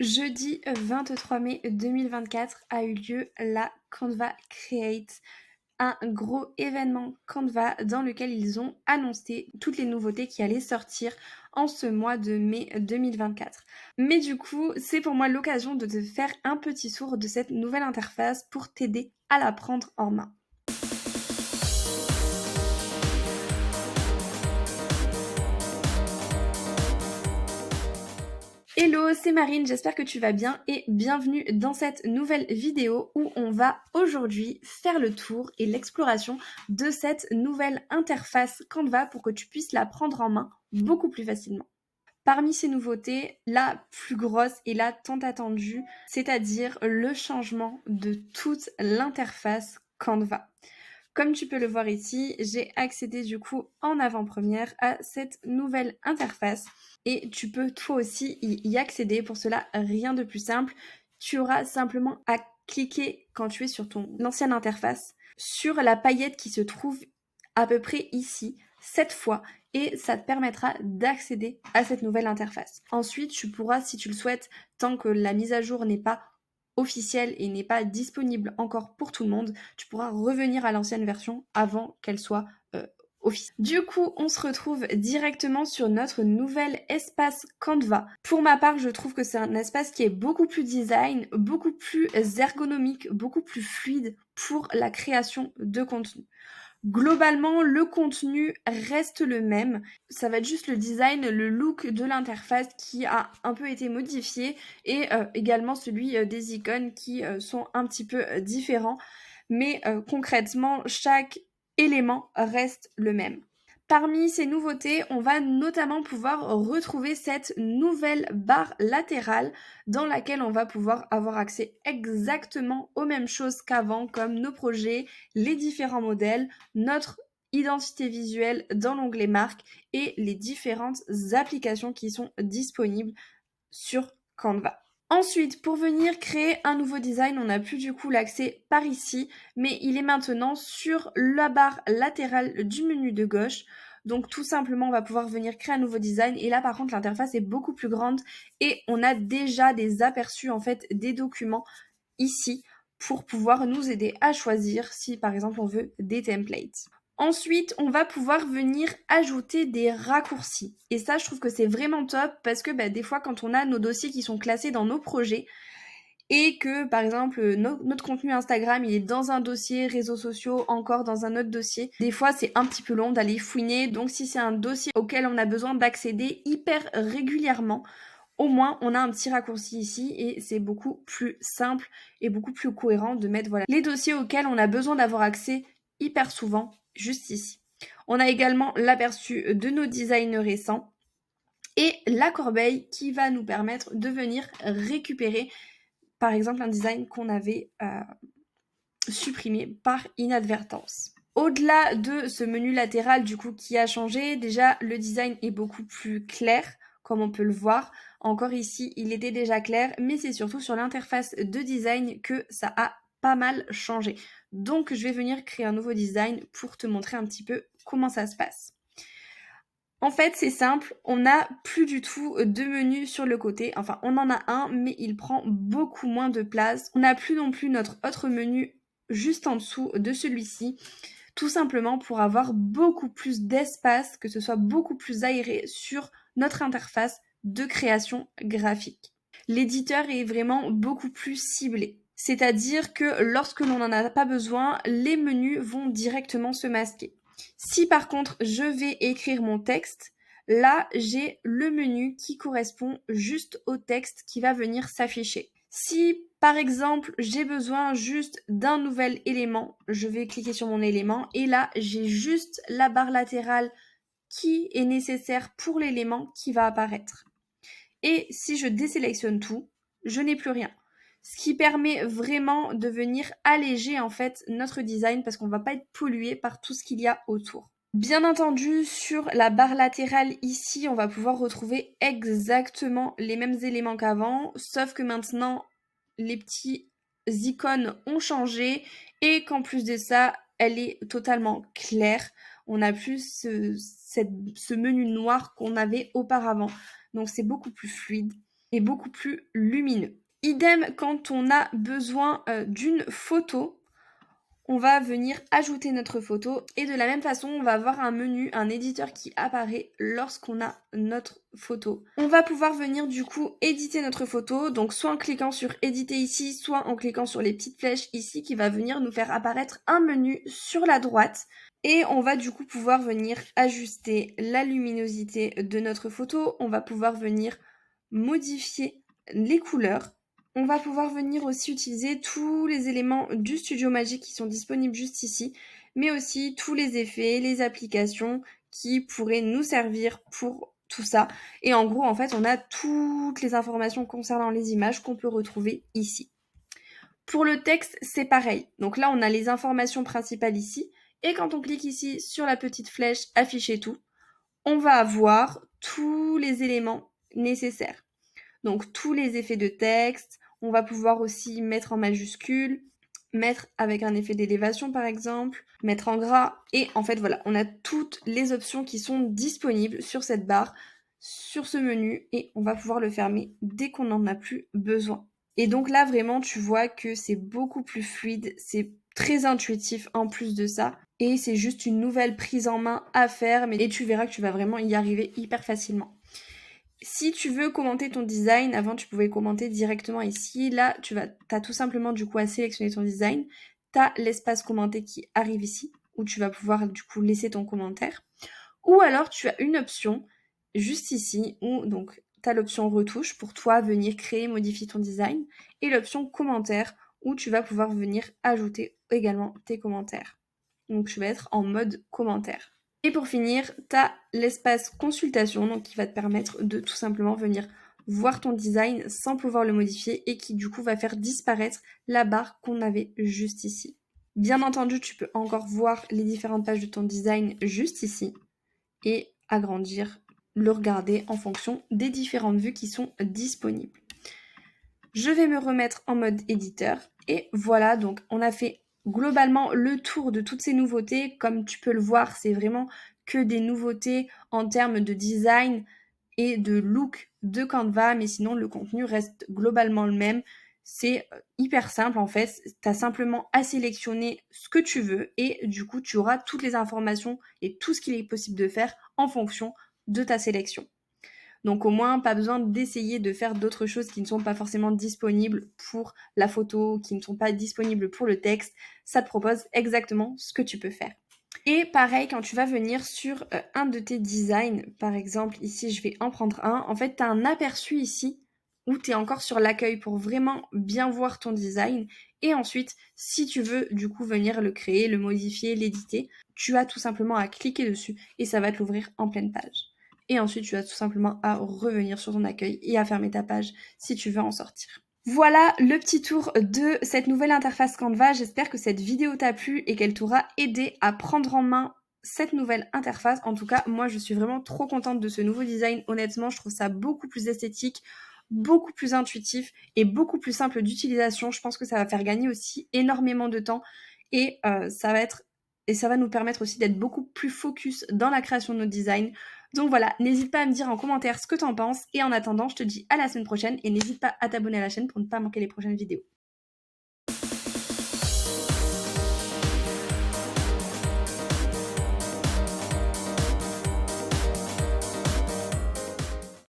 Jeudi 23 mai 2024 a eu lieu la Canva Create, un gros événement Canva dans lequel ils ont annoncé toutes les nouveautés qui allaient sortir en ce mois de mai 2024. Mais du coup, c'est pour moi l'occasion de te faire un petit tour de cette nouvelle interface pour t'aider à la prendre en main. Hello, c'est Marine, j'espère que tu vas bien et bienvenue dans cette nouvelle vidéo où on va aujourd'hui faire le tour et l'exploration de cette nouvelle interface Canva pour que tu puisses la prendre en main beaucoup plus facilement. Parmi ces nouveautés, la plus grosse et la tant attendue, c'est-à-dire le changement de toute l'interface Canva. Comme tu peux le voir ici, j'ai accédé du coup en avant-première à cette nouvelle interface et tu peux toi aussi y accéder. Pour cela, rien de plus simple. Tu auras simplement à cliquer quand tu es sur ton ancienne interface sur la paillette qui se trouve à peu près ici, cette fois, et ça te permettra d'accéder à cette nouvelle interface. Ensuite, tu pourras, si tu le souhaites, tant que la mise à jour n'est pas officielle et n'est pas disponible encore pour tout le monde, tu pourras revenir à l'ancienne version avant qu'elle soit officielle. Du coup, on se retrouve directement sur notre nouvel espace Canva. Pour ma part, je trouve que c'est un espace qui est beaucoup plus design, beaucoup plus ergonomique, beaucoup plus fluide pour la création de contenu. Globalement, le contenu reste le même. Ça va être juste le design, le look de l'interface qui a un peu été modifié et également celui des icônes qui sont un petit peu différents. Mais concrètement, chaque élément reste le même. Parmi ces nouveautés, on va notamment pouvoir retrouver cette nouvelle barre latérale dans laquelle on va pouvoir avoir accès exactement aux mêmes choses qu'avant, comme nos projets, les différents modèles, notre identité visuelle dans l'onglet marque et les différentes applications qui sont disponibles sur Canva. Ensuite, pour venir créer un nouveau design, on n'a plus du coup l'accès par ici, mais il est maintenant sur la barre latérale du menu de gauche. Donc tout simplement, on va pouvoir venir créer un nouveau design. Et là, par contre, l'interface est beaucoup plus grande et on a déjà des aperçus en fait des documents ici pour pouvoir nous aider à choisir si par exemple on veut des templates. Ensuite, on va pouvoir venir ajouter des raccourcis. Et ça, je trouve que c'est vraiment top parce que des fois, quand on a nos dossiers qui sont classés dans nos projets et que, par exemple, notre contenu Instagram, il est dans un dossier, réseaux sociaux, encore dans un autre dossier, des fois, c'est un petit peu long d'aller fouiner. Donc, si c'est un dossier auquel on a besoin d'accéder hyper régulièrement, au moins, on a un petit raccourci ici et c'est beaucoup plus simple et beaucoup plus cohérent de mettre les dossiers auxquels on a besoin d'avoir accès hyper souvent juste ici. On a également l'aperçu de nos designs récents et la corbeille qui va nous permettre de venir récupérer par exemple un design qu'on avait supprimé par inadvertance. Au-delà de ce menu latéral du coup qui a changé, déjà le design est beaucoup plus clair comme on peut le voir. Encore ici, il était déjà clair, mais c'est surtout sur l'interface de design que ça a pas mal changé. Donc je vais venir créer un nouveau design pour te montrer un petit peu comment ça se passe. En fait, c'est simple, on n'a plus du tout de menu sur le côté. Enfin, on en a un, mais il prend beaucoup moins de place. On n'a plus non plus notre autre menu juste en dessous de celui-ci, tout simplement pour avoir beaucoup plus d'espace, que ce soit beaucoup plus aéré sur notre interface de création graphique. L'éditeur est vraiment beaucoup plus ciblé. C'est-à-dire que lorsque l'on n'en a pas besoin, les menus vont directement se masquer. Si par contre je vais écrire mon texte, là j'ai le menu qui correspond juste au texte qui va venir s'afficher. Si par exemple j'ai besoin juste d'un nouvel élément, je vais cliquer sur mon élément et là j'ai juste la barre latérale qui est nécessaire pour l'élément qui va apparaître. Et si je désélectionne tout, je n'ai plus rien. Ce qui permet vraiment de venir alléger en fait notre design parce qu'on ne va pas être pollué par tout ce qu'il y a autour. Bien entendu, sur la barre latérale ici, on va pouvoir retrouver exactement les mêmes éléments qu'avant, sauf que maintenant, les petits icônes ont changé et qu'en plus de ça, elle est totalement claire. On n'a plus ce menu noir qu'on avait auparavant. Donc c'est beaucoup plus fluide. et beaucoup plus lumineux. Idem quand on a besoin d'une photo. On va venir ajouter notre photo et de la même façon, on va avoir un menu, un éditeur qui apparaît lorsqu'on a notre photo. On va pouvoir venir du coup éditer notre photo, donc soit en cliquant sur éditer ici, soit en cliquant sur les petites flèches ici qui va venir nous faire apparaître un menu sur la droite. Et on va du coup pouvoir venir ajuster la luminosité de notre photo, on va pouvoir venir modifier les couleurs. On va pouvoir venir aussi utiliser tous les éléments du Studio Magic qui sont disponibles juste ici, mais aussi tous les effets, les applications qui pourraient nous servir pour tout ça. Et en gros, en fait, on a toutes les informations concernant les images qu'on peut retrouver ici. Pour le texte, c'est pareil. Donc là, on a les informations principales ici. Et quand on clique ici sur la petite flèche « Afficher tout », on va avoir tous les éléments nécessaires. Donc tous les effets de texte, on va pouvoir aussi mettre en majuscule, mettre avec un effet d'élévation par exemple, mettre en gras. Et en fait voilà, on a toutes les options qui sont disponibles sur cette barre, sur ce menu, et on va pouvoir le fermer dès qu'on n'en a plus besoin. Et donc là vraiment tu vois que c'est beaucoup plus fluide, c'est très intuitif en plus de ça. Et c'est juste une nouvelle prise en main à faire, et tu verras que tu vas vraiment y arriver hyper facilement. Si tu veux commenter ton design, avant tu pouvais commenter directement ici. Là, tu as tout simplement du coup à sélectionner ton design. Tu as l'espace commenter qui arrive ici, où tu vas pouvoir du coup laisser ton commentaire. Ou alors tu as une option juste ici, où donc tu as l'option retouche pour toi venir créer, modifier ton design. Et l'option commentaire, où tu vas pouvoir venir ajouter également tes commentaires. Donc je vais être en mode commentaire. Et pour finir, tu as l'espace consultation, donc qui va te permettre de tout simplement venir voir ton design sans pouvoir le modifier et qui du coup va faire disparaître la barre qu'on avait juste ici. Bien entendu, tu peux encore voir les différentes pages de ton design juste ici et agrandir, le regarder en fonction des différentes vues qui sont disponibles. Je vais me remettre en mode éditeur et voilà, donc on a fait globalement le tour de toutes ces nouveautés. Comme tu peux le voir, c'est vraiment que des nouveautés en termes de design et de look de Canva, mais sinon le contenu reste globalement le même. C'est hyper simple en fait, tu as simplement à sélectionner ce que tu veux et du coup tu auras toutes les informations et tout ce qu'il est possible de faire en fonction de ta sélection. Donc au moins, pas besoin d'essayer de faire d'autres choses qui ne sont pas forcément disponibles pour la photo, qui ne sont pas disponibles pour le texte. Ça te propose exactement ce que tu peux faire. Et pareil, quand tu vas venir sur un de tes designs, par exemple, ici je vais en prendre un, en fait tu as un aperçu ici où tu es encore sur l'accueil pour vraiment bien voir ton design. Et ensuite, si tu veux du coup venir le créer, le modifier, l'éditer, tu as tout simplement à cliquer dessus et ça va te l'ouvrir en pleine page. Et ensuite, tu as tout simplement à revenir sur ton accueil et à fermer ta page si tu veux en sortir. Voilà le petit tour de cette nouvelle interface Canva. J'espère que cette vidéo t'a plu et qu'elle t'aura aidé à prendre en main cette nouvelle interface. En tout cas, moi, je suis vraiment trop contente de ce nouveau design. Honnêtement, je trouve ça beaucoup plus esthétique, beaucoup plus intuitif et beaucoup plus simple d'utilisation. Je pense que ça va faire gagner aussi énormément de temps et ça va nous permettre aussi d'être beaucoup plus focus dans la création de nos designs. Donc voilà, n'hésite pas à me dire en commentaire ce que t'en penses. Et en attendant, je te dis à la semaine prochaine et n'hésite pas à t'abonner à la chaîne pour ne pas manquer les prochaines vidéos.